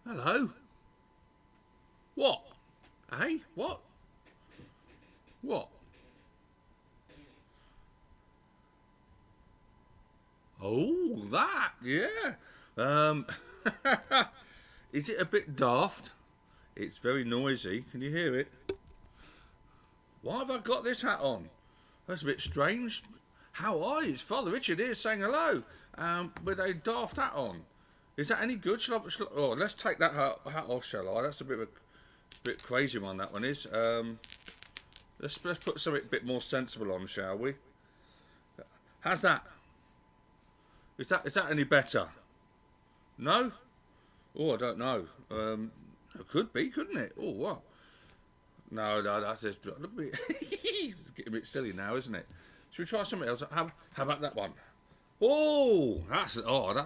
Hello? What? Hey? What? What? Oh, that, yeah. Um, is it a bit daft? It's very noisy. Can you hear it? Why have I got this hat on? That's a bit strange. How are you? It's Father Richard here saying hello with a daft hat on. Is that any good? Oh, let's take that hat off, shall I? That's a bit of a bit crazy one, that one is. Let's put something a bit more sensible on, shall we? How's that? Is that any better? No? Oh, I don't know. It could be, couldn't it? Oh, what? No, no, that's just look at me. It's getting a bit silly now, isn't it? Should we try something else? How about that one? That's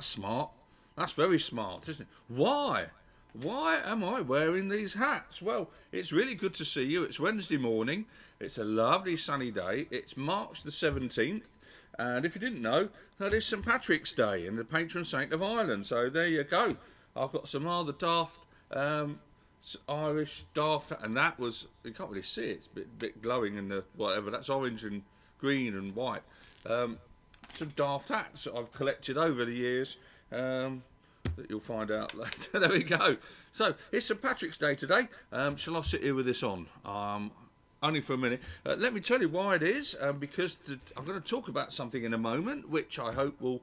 smart. That's very smart, isn't it? Why? Why am I wearing these hats? Well, it's really good to see you. It's Wednesday morning. It's a lovely sunny day. It's March the 17th. And if you didn't know, that is St Patrick's Day and the patron saint of Ireland. So there you go. I've got some rather daft Irish daft, and that was, you can't really see it, it's a bit glowing in the whatever, that's orange and green and white. Some daft hats that I've collected over the years that you'll find out later. There we go. So it's St Patrick's Day today. Shall I sit here with this on? Only for a minute. Let me tell you why it is, because I'm going to talk about something in a moment, which I hope will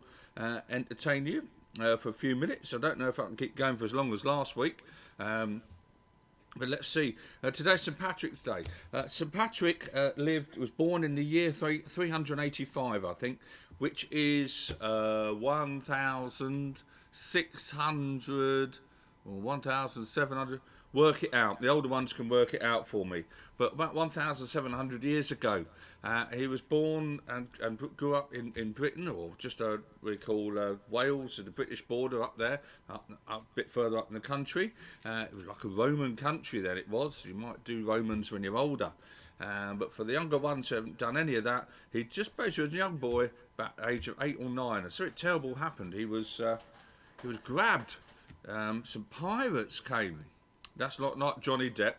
entertain you for a few minutes. I don't know if I can keep going for as long as last week. But let's see. Today's St Patrick's Day. St Patrick was born in the year 385, I think, which is 1,600 or 1,700. Work it out. The older ones can work it out for me. But about 1,700 years ago, he was born and grew up in Britain, or just we call Wales, the British border up there, up a bit further up in the country. It was like a Roman country then, it was. You might do Romans when you're older. But for the younger ones who haven't done any of that, he just basically was a young boy, about the age of 8 or 9. And something terrible happened. He was grabbed. Some pirates came. That's not Johnny Depp.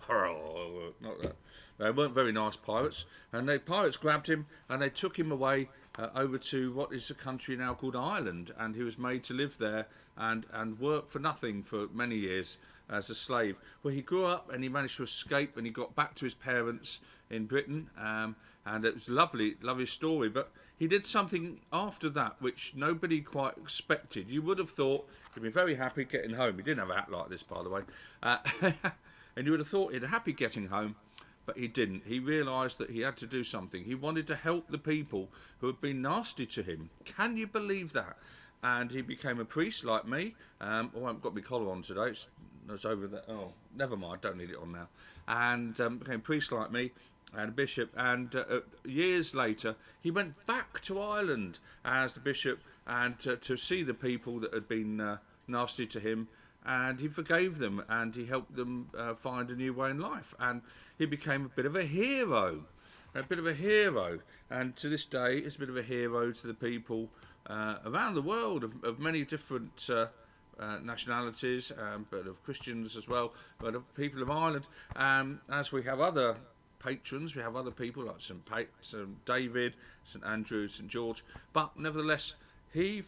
Not that. They weren't very nice pirates. And the pirates grabbed him and they took him away over to what is a country now called Ireland. And he was made to live there and work for nothing for many years as a slave. Well, he grew up and he managed to escape and he got back to his parents in Britain. And it was a lovely story. But he did something after that which nobody quite expected. You would have thought he'd be very happy getting home. He didn't have a hat like this, by the way. And you would have thought he'd be happy getting home, but he didn't. He realised that he had to do something. He wanted to help the people who had been nasty to him. Can you believe that? And he became a priest like me. I haven't got my collar on today. It's over there. Oh, never mind. Don't need it on now. And became a priest like me and a bishop. And years later, he went back to Ireland as the bishop and to see the people that had been nasty to him. And he forgave them and he helped them find a new way in life. And he became a bit of a hero. A bit of a hero. And to this day, it's a bit of a hero to the people around the world of many different nationalities, but of Christians as well, but of people of Ireland. As we have other patrons, we have other people like St David, St Andrew, St George. But nevertheless, he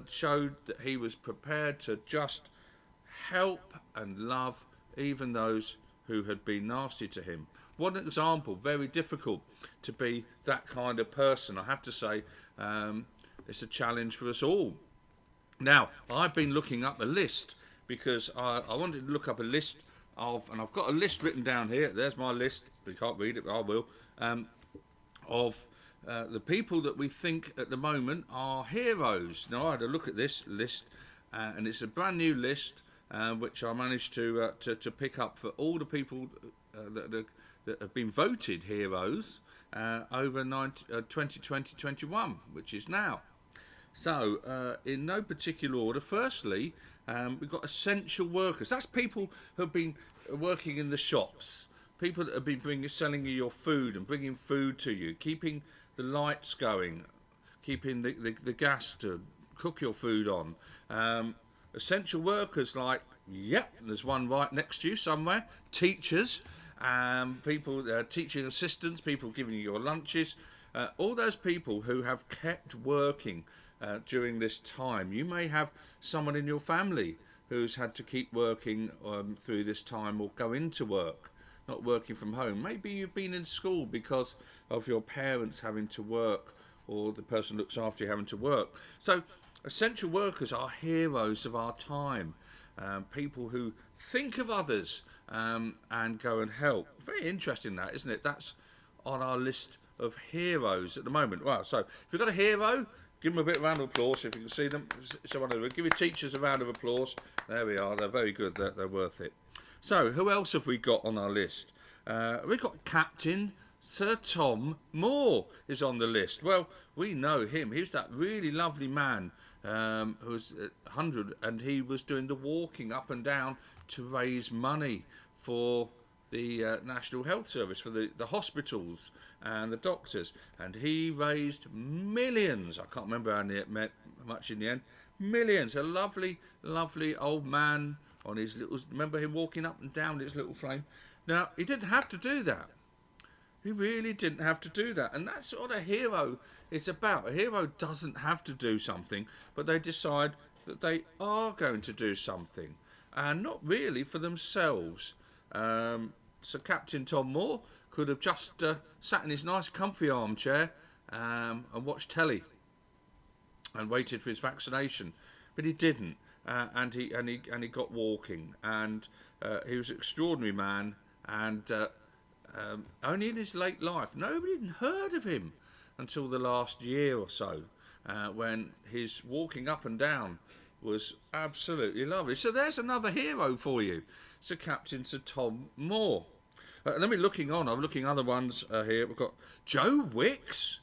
showed that he was prepared to just help and love even those who had been nasty to him. What an example. Very difficult to be that kind of person, I have to say. It's a challenge for us all. Now, I've been looking up a list because I wanted to look up a list of, and I've got a list written down here. There's my list. You can't read it, but I will. Of the people that we think at the moment are heroes. Now, I had a look at this list, and it's a brand new list, which I managed to pick up for all the people that have been voted heroes over 2020-21, which is now. So, in no particular order, firstly, we've got essential workers. That's people who have been working in the shops, people that have been selling you your food and bringing food to you, keeping the lights going, keeping the gas to cook your food on. Essential workers like Yep, there's one right next to you somewhere. Teachers, people, teaching assistants, people giving you your lunches, all those people who have kept working during this time. You may have someone in your family who's had to keep working through this time or go into work, not working from home. Maybe you've been in school because of your parents having to work or the person who looks after you having to work. So essential workers are heroes of our time. People who think of others and go and help. Very interesting that, isn't it? That's on our list of heroes at the moment. Wow, so if you've got a hero, give them a bit of a round of applause if you can see them. So give your teachers a round of applause. There we are, they're very good, they're worth it. So who else have we got on our list? We've got Captain Sir Tom Moore is on the list. Well, we know him. He was that really lovely man who was 100, and he was doing the walking up and down to raise money for the National Health Service, for the hospitals and the doctors. And he raised millions. I can't remember how much in the end. Millions. A lovely, lovely old man on his little... Remember him walking up and down his little frame? Now, he didn't have to do that. He really didn't have to do that. And that's what a hero is about. A hero doesn't have to do something, but they decide that they are going to do something. And not really for themselves. So Captain Tom Moore could have just sat in his nice comfy armchair and watched telly and waited for his vaccination. But he didn't. And he got walking. And he was an extraordinary man. And... only in his late life, nobody had heard of him until the last year or so, when his walking up and down was absolutely lovely. So there's another hero for you, Sir Captain Sir Tom Moore. Let me looking on. I'm looking other ones here. We've got Joe Wicks.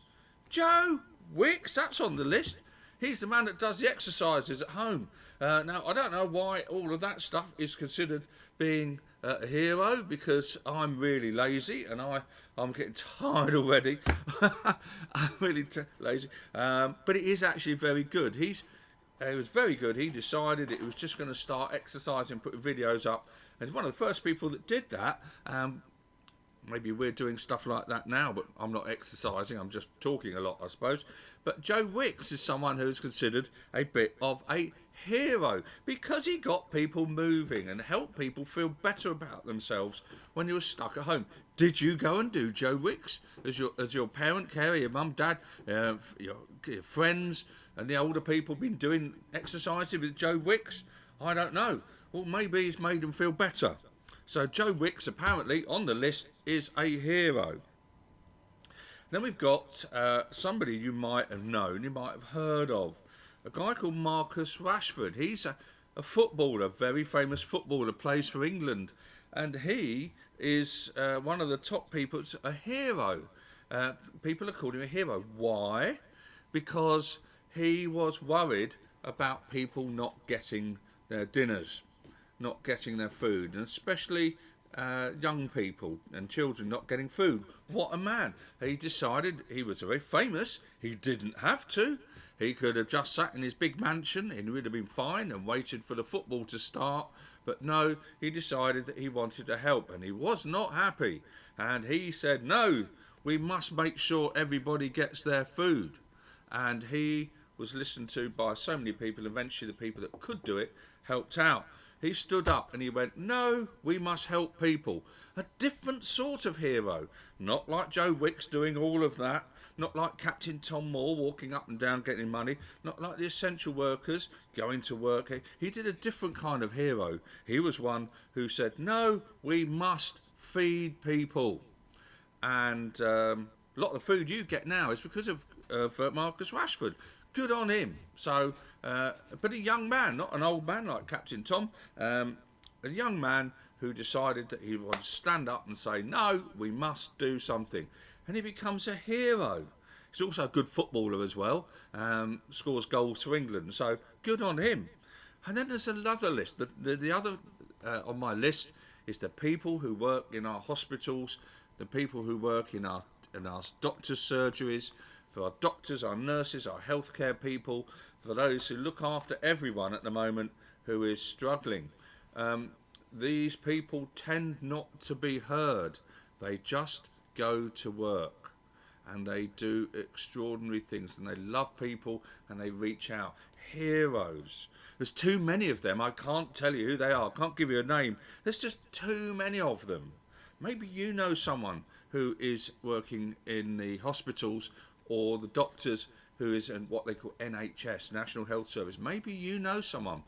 Joe Wicks, that's on the list. He's the man that does the exercises at home. Now, I don't know why all of that stuff is considered being a hero, because I'm really lazy and I'm getting tired already. I'm really lazy. But it is actually very good. He was very good. He decided it was just going to start exercising, putting videos up. And he's one of the first people that did that. Maybe we're doing stuff like that now, but I'm not exercising, I'm just talking a lot, I suppose. But Joe Wicks is someone who's considered a bit of a hero because he got people moving and helped people feel better about themselves when you were stuck at home. Did you go and do Joe Wicks as your parent, carer, your mum, dad, your friends and the older people been doing exercising with Joe Wicks? I don't know. Well, maybe he's made them feel better. So Joe Wicks, apparently, on the list, is a hero. Then we've got somebody you might have known, you might have heard of. A guy called Marcus Rashford. He's a footballer, very famous footballer, plays for England. And he is one of the top people, a hero. People are calling him a hero. Why? Because he was worried about people not getting their dinners, not getting their food, and especially young people and children not getting food. What a man. He decided, he was very famous, he didn't have to. He could have just sat in his big mansion and he would have been fine and waited for the football to start. But no, he decided that he wanted to help and he was not happy. And he said, no, we must make sure everybody gets their food. And he was listened to by so many people. Eventually the people that could do it helped out. He stood up and he went, no, we must help people. A different sort of hero. Not like Joe Wicks doing all of that. Not like Captain Tom Moore walking up and down getting money. Not like the essential workers going to work. He did a different kind of hero. He was one who said, no, we must feed people. And a lot of the food you get now is because of Marcus Rashford. Good on him. So, but a young man, not an old man like Captain Tom, a young man who decided that he would stand up and say, no, we must do something. And he becomes a hero. He's also a good footballer as well, scores goals for England, so good on him. And then there's another list. The other on my list is the people who work in our hospitals, the people who work in our doctors' surgeries, for our doctors, our nurses, our healthcare people, for those who look after everyone at the moment who is struggling. These people tend not to be heard. They just go to work and they do extraordinary things and they love people and they reach out. Heroes. There's too many of them. I can't tell you who they are. I can't give you a name. There's just too many of them. Maybe you know someone who is working in the hospitals or the doctors who is in what they call NHS, National Health Service. Maybe you know someone.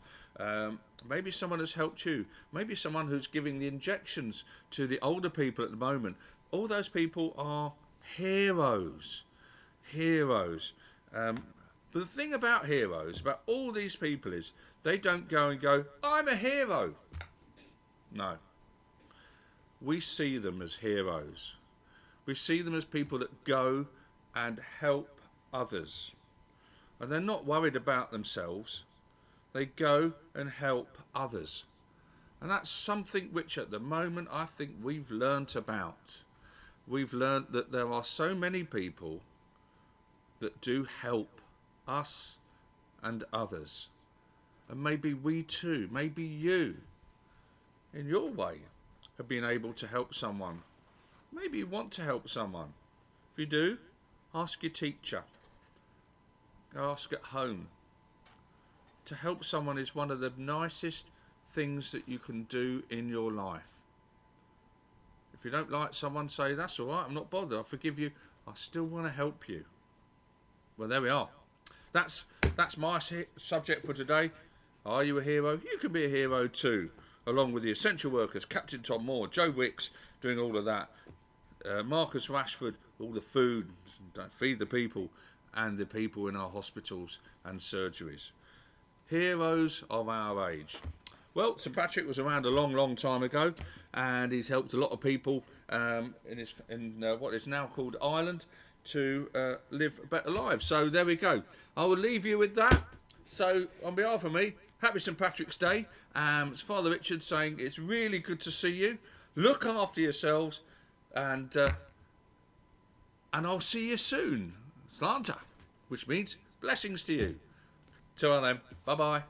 Maybe someone has helped you. Maybe someone who's giving the injections to the older people at the moment. All those people are heroes. Heroes. But the thing about heroes, about all these people is they don't go and go, I'm a hero. No. We see them as heroes. We see them as people that go and help others. And they're not worried about themselves. They go and help others. And that's something which at the moment I think we've learnt about. We've learnt that there are so many people that do help us and others. And maybe we too, maybe you, in your way, have been able to help someone. Maybe you want to help someone. If you do, ask your teacher. Ask at home. To help someone is one of the nicest things that you can do in your life. If you don't like someone, say, that's all right, I'm not bothered, I forgive you, I still want to help you. Well, there we are. That's my subject for today. Are you a hero? You can be a hero too, along with the essential workers, Captain Tom Moore, Joe Wicks, doing all of that, Marcus Rashford, all the food, feed the people, and the people in our hospitals and surgeries. Heroes of our age. Well, St Patrick was around a long, long time ago, and he's helped a lot of people in what is now called Ireland to live better lives. So there we go. I will leave you with that. So on behalf of me, happy St Patrick's Day. It's Father Richard saying it's really good to see you. Look after yourselves, and I'll see you soon. Slanta, which means blessings to you. Till then, bye-bye.